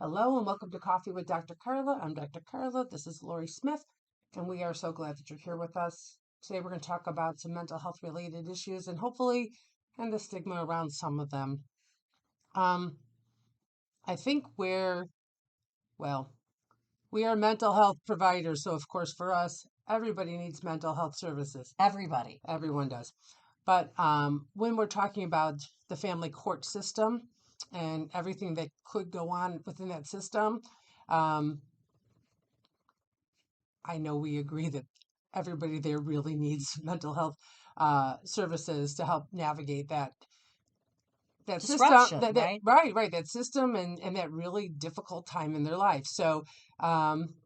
Hello and welcome to Coffee with Dr. Carla. I'm Dr. Carla. This is Lori Smith, and we are so glad that you're here with us. Today we're going to talk about some mental health related issues and hopefully end the stigma around some of them. I think we are mental health providers, so of course for us, everybody needs mental health services. Everybody. Everyone does. But when we're talking about the family court system and everything that could go on within that system, um, I know we agree that everybody there really needs mental health services to help navigate that system, Disruption, right? right, that system and that really difficult time in their life. So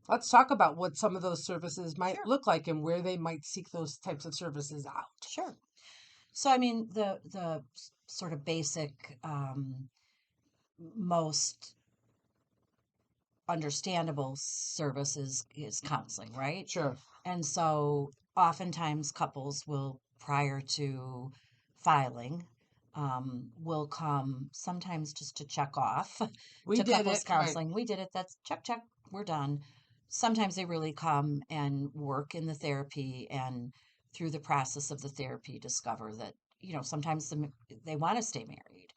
let's talk about what some of those services might Sure. look like and where they might seek those types of services out. Sure. So, I mean, the sort of basic, most understandable service is counseling, right? Sure. And so, oftentimes, couples will, prior to filing, will come sometimes just to check off We to did couples it, right? counseling. We did it. That's check, check. We're done. Sometimes they really come and work in the therapy and through the process of the therapy discover that, sometimes they want to stay married.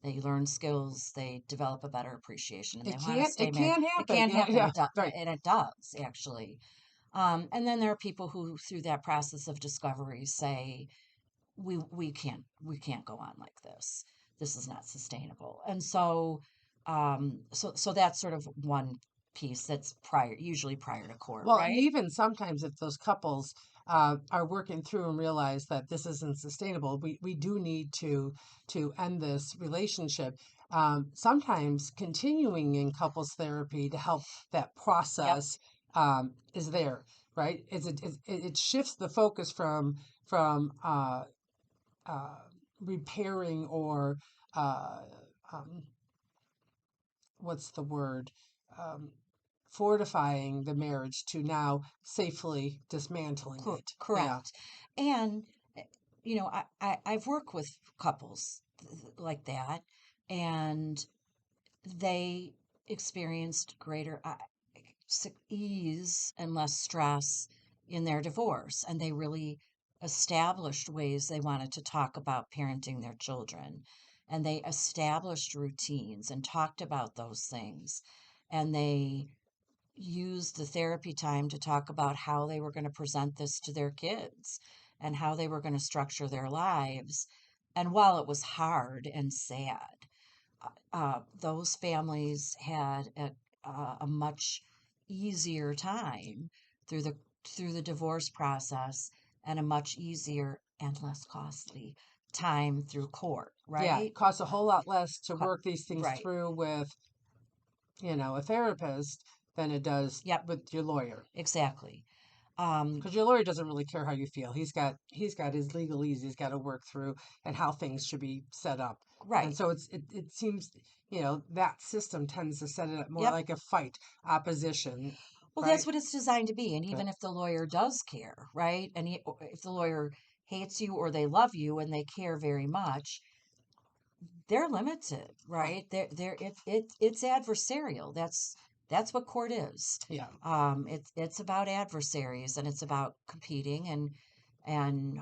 They learn skills, they develop a better appreciation, and they It want to can stay it married. can It happen. can Yeah, happen, yeah, right. and it does actually. And then there are people who, through that process of discovery, say, we can't go on like this. This is not sustainable. And so that's sort of one piece that's usually prior to court, Well, and right? even sometimes if those couples are working through and realize that this isn't sustainable, we do need to end this relationship. Sometimes continuing in couples therapy to help that Yep. process is there, right? It shifts the focus from uh, repairing or uh, um, what's the word? Um, Fortifying the marriage to now safely dismantling it. Yeah. Correct. And eh, I've worked with couples like that, and they experienced greater ease and less stress in their divorce, and they really established ways they wanted to talk about parenting their children, and they established routines and talked about those things, and they used the therapy time to talk about how they were going to present this to their kids and how they were going to structure their lives. And while it was hard and sad, those families had a much easier time through the divorce process, and a much easier and less costly time through court, Yeah. right? It costs a whole lot less to Co- work these things right. through with, a therapist than it does Yep. with your lawyer. Exactly. Um, Because your lawyer doesn't really care how you feel. He's got his legalese he's got to work through and how things should be set up. And right. so it seems, that system tends to set it up more Yep. like a fight, opposition, Well, that's right? what it's designed to be. And Right. even if the lawyer does care, right? If the lawyer hates you or they love you and they care very much, they're limited, Right. right? It's adversarial. That's what court is. Yeah. It's about adversaries, and it's about competing, and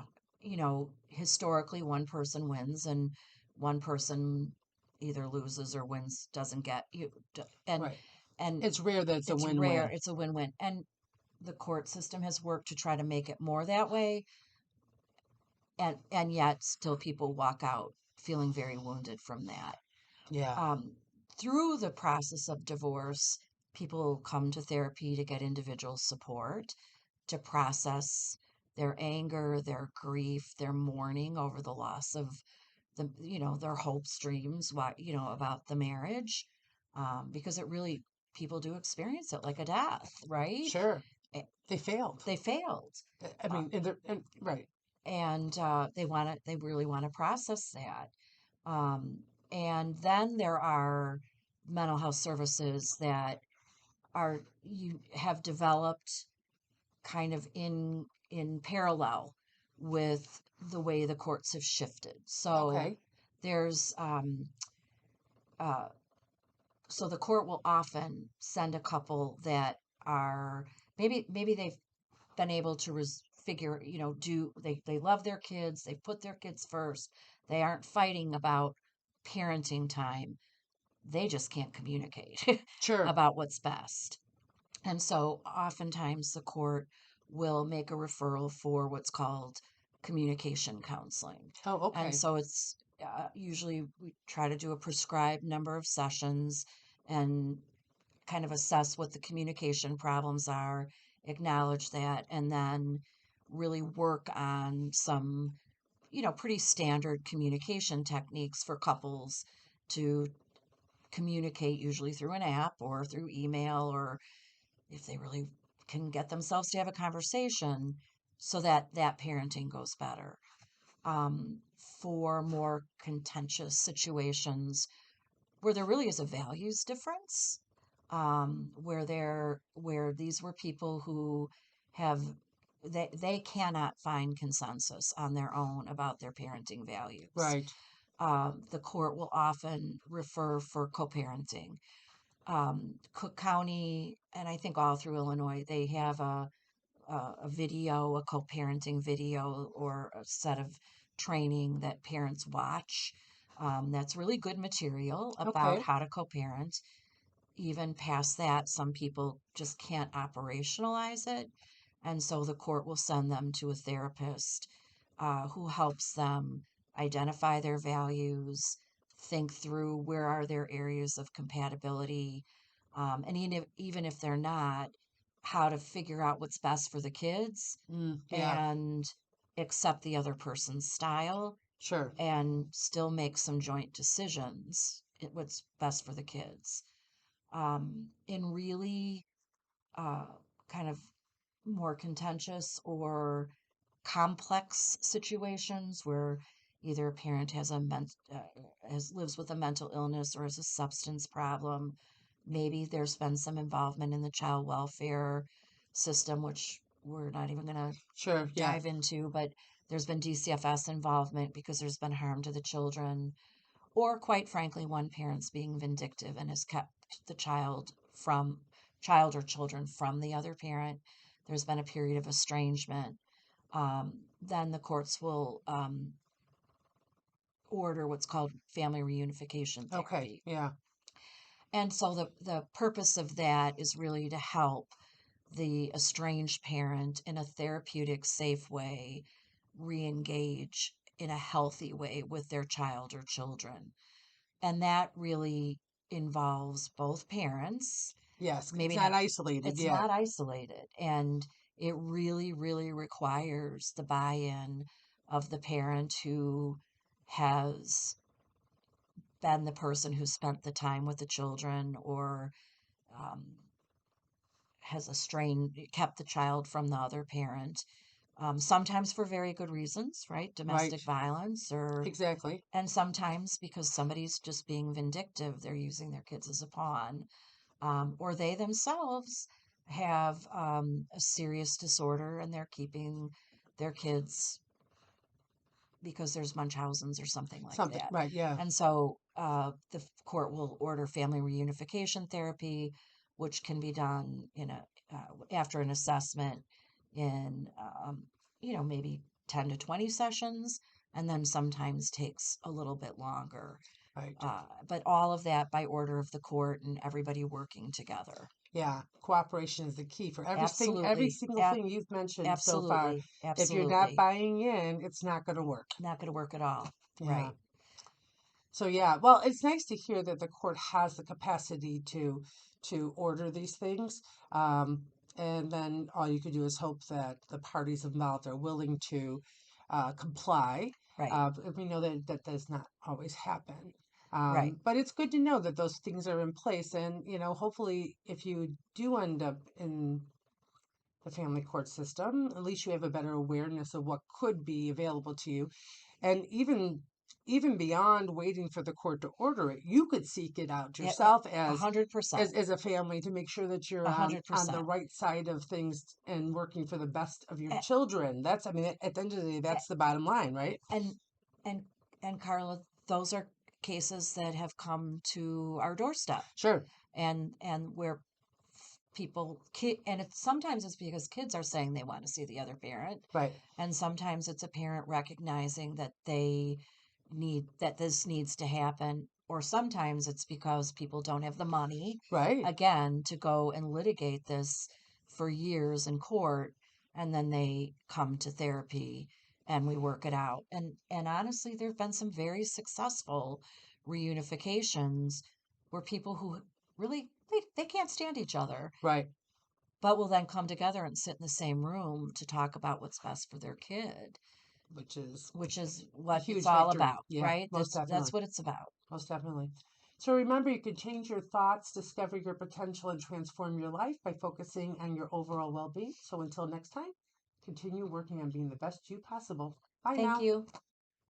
historically one person wins and one person either loses or wins, doesn't get you, Right. and It's rare that it's a it's rare. win-win. It's a win-win, and the court system has worked to try to make it more that way, and yet still people walk out feeling very wounded from that. Yeah. um, Through the process of divorce, people come to therapy to get individual support to process their anger, their grief, their mourning over the loss of their hopes, dreams, about the marriage, because it really, people do experience it like a death, right? Sure. Eh, They failed. They failed, I uh, mean, right. and they really want to process that. Um, and then there are mental health services that are you have developed kind of in parallel with the way the courts have shifted. So Okay. there's uh, So the court will often send a couple that are maybe they've been able to figure, do they love their kids, they put their kids first, they aren't fighting about parenting time, they just can't communicate Sure. about what's best. And so oftentimes the court will make a referral for what's called communication counseling. Oh, And okay. so it's usually we try to do a prescribed number of sessions and kind of assess what the communication problems are, acknowledge that, and then really work on some, pretty standard communication techniques for couples to communicate, usually through an app or through email, or if they really can get themselves to have a conversation so that that parenting goes better. Um, for more contentious situations where there really is a values difference, where these were people who have they cannot find consensus on their own about their parenting values. Right. The court will often refer for co-parenting. Cook County, and I think all through Illinois, they have a video, a co-parenting video, or a set of training that parents watch. That's really good material about Okay. how to co-parent. Even past that, some people just can't operationalize it. And so the court will send them to a therapist who helps them identify their values, think through where are their areas of compatibility, and even if they're not, how to figure out what's best for the kids Yeah. and accept the other person's style Sure. and still make some joint decisions what's best for the kids. In really uh, kind of more contentious or complex situations where either a parent has lives with a mental illness or has a substance problem, maybe there's been some involvement in the child welfare system, which we're not even going to Sure. Yeah. dive into, but there's been DCFS involvement because there's been harm to the children, or quite frankly, one parent's being vindictive and has kept the child or children from the other parent. There's been a period of estrangement. Then the courts will order what's called family reunification Okay. therapy. Yeah. And so the purpose of that is really to help the estranged parent in a therapeutic, safe way re-engage in a healthy way with their child or children. And that really involves both parents. Yes. It's Maybe not not, isolated. it's Yeah. not isolated. And it really, really requires the buy in of the parent who has been the person who spent the time with the children or um, has kept the child from the other parent. Sometimes for very good reasons, right? Right. Domestic violence, Exactly. and sometimes because somebody's just being vindictive, they're using their kids as a pawn, or they themselves have a serious disorder and they're keeping their kids because there's Munchausen's or something like Something. that. Right. Yeah. And so the court will order family reunification therapy, which can be done after an assessment in maybe 10 to 20 sessions, and then sometimes takes a little bit longer. Right. But all of that by order of the court and everybody working together. Yeah. Cooperation is the key for everything, every Absolutely. single thing you've mentioned so far. Absolutely. If you're not Absolutely. buying in, it's not going to work. Not going to work at all. Yeah. Right. So yeah, well, it's nice to hear that the court has the capacity to order these things. Um, and then all you could do is hope that the parties involved are willing to comply. Right. But we know that that does not always happen. Right. But it's good to know that those things are in place. And, hopefully, if you do end up in the family court system, at least you have a better awareness of what could be available to you. And even beyond waiting for the court to order it, you could seek it out Yeah, yourself a as hundred percent. as a family to make sure that you're A hundred on the percent. right side of things and working for the best of your A- children. At the end of the day, a- that's the bottom line, right? And and and Carla, those are cases that have come to our doorstep, Sure. and where and sometimes it's because kids are saying they want to see the other parent, Right. and sometimes it's a parent recognizing that this needs to happen, or sometimes it's because people don't have the money, Right. again, to go and litigate this for years in court, and then they come to therapy and we work it out. And honestly, there have been some very successful reunifications where people who really they can't stand each other, Right. but will then come together and sit in the same room to talk about what's best for their kid, Which is which is a what it's huge all victory. about, Yeah, right? most That's definitely. what it's about. Most definitely. So remember, you can change your thoughts, discover your potential, and transform your life by focusing on your overall well being. So until next time, continue working on being the best you possible. Bye Thank now. you.